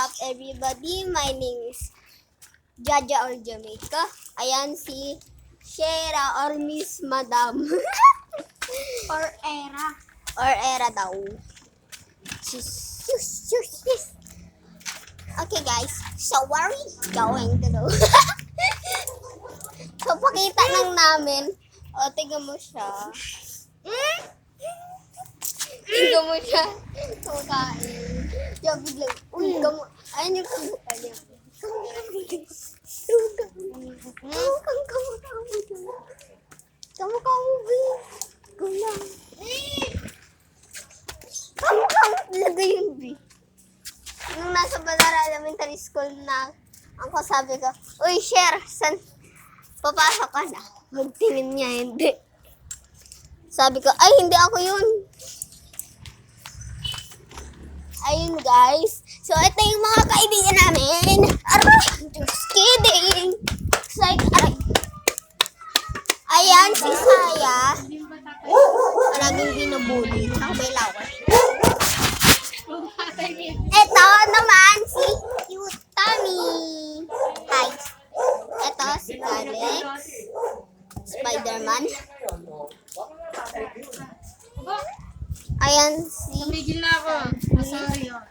up everybody? My name is Jaja or Jamaica. Ayan si Shera or Miss Madam. Or era. Or Era daw. Okay guys, so what are we going to do? So pakita lang namin. O, tingnan mo siya. Tingnan mo siya. Kumakain. Siya biglang, uy, ayun yung kumukha niya. Kamukha mo, B. Gulang. Kamukha mo talaga yun, B. Nung nasa Balara Elementary School na, ako sabi ko, uy, Cher, san papasok ka na? Magtingin niya, hindi. Sabi ko, ay, hindi ako yun. Ayun, guys. So, ito yung mga kaibigan namin. Aray, just kidding. Like, aray. Ayan, si Saya. Maraming binubuli. Ako may lawas. Ito naman, si Cute Tommy. Hi. Ito, si Alex. Spider-Man. Ayan, si... Tumigil na ako. Sorry yun.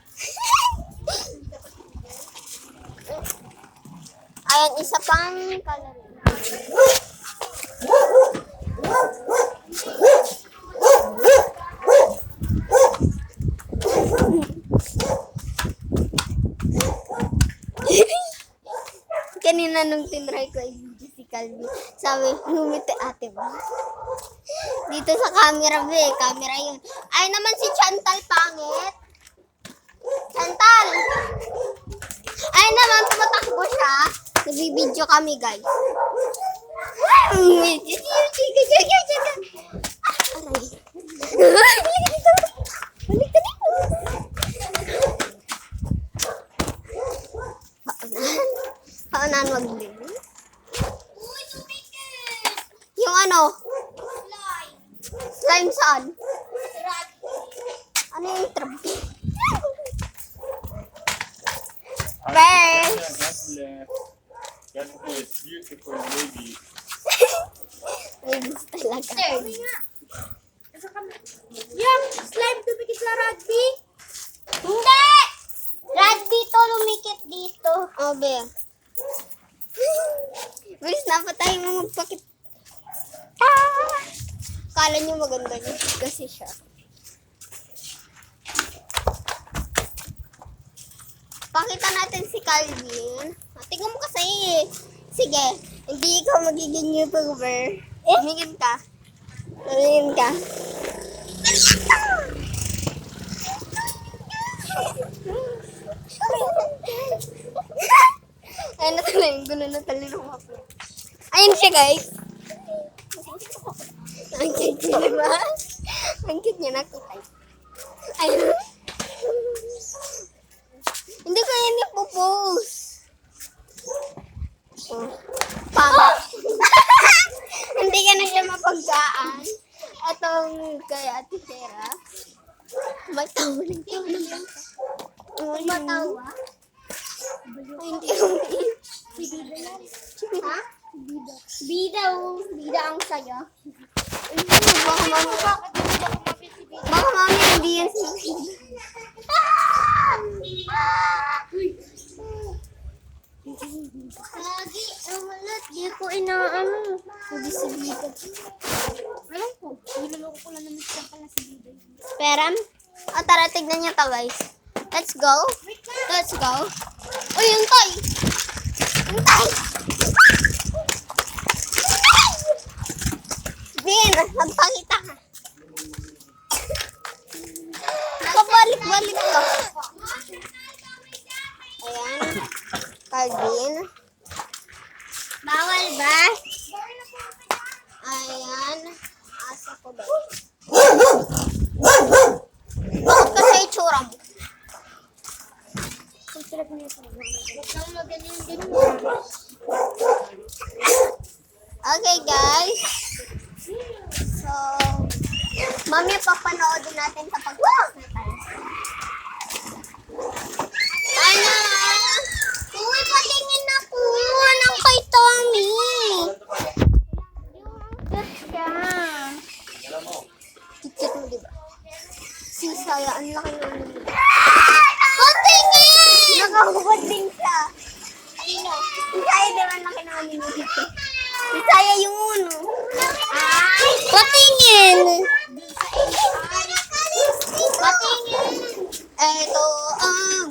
Ayan, isa pang kalaro. Kanina nung tinry ko si Calvi, sabi, humiti ate ba? Dito sa camera, be. Camera yun. Ay naman si Chantal pangit. Chantal! Ay naman, tumatakbo siya. Nagbibideo kami, guys. Aray. Balik ka dito. Paunahan mag-din. Yung ano? Slime saan? Ano yung trabi? First! That's for a beautiful lady. Babies talaga. Yung slime dumikit sa rugby. Hindi! Rugby to lumikit dito. Oh, be. Bilis na pa tayo magpakit. Ah! Kala nyo maganda niya kasi siya. Pakita natin si Calvin. Tingnan mo kasi eh. Sige, hindi ikaw magiging YouTuber. Tumingin ka. Tumingin ka. Ayun na talaga yung gulo na talaga ng mga. Ayun siya, guys. Ang cute niya, diba? Ang cute niya, nakita. Ayun. Hindi ko yan ipopost. Oh. Pama. Hindi ka na siya mapagkaan. Atong kay Ate Sarah. Matawa lang siya. Matawa? Hindi ko ha? Bida. Bida ang sayo. Baka mami hindi yan si Bida. Lagi, umalat. Di ko inaano. Hindi si Bida. Alam ko. Niloloko ko lang naman siya pala si Bida. Peram? O tara, tignan niyo to, guys. Let's go. Let's go. Uy, yung toy. Yung toy. Bin, magpakita ka. Nakabalik-balik ka. Ayan. Calvin. Bawal ba? Ayan. Asa ko ba? Bakit kasi itsura mo? Okay, guys. So, mami, papanoodin natin sa pag-walk na tayo. Ano? Bisaya, ang laki ng ano. Patingin! Nakahubad din siya. Sino? Bisaya din ang laki ng ano dito. Bisaya yung uno. Patingin! Patingin! Ito ang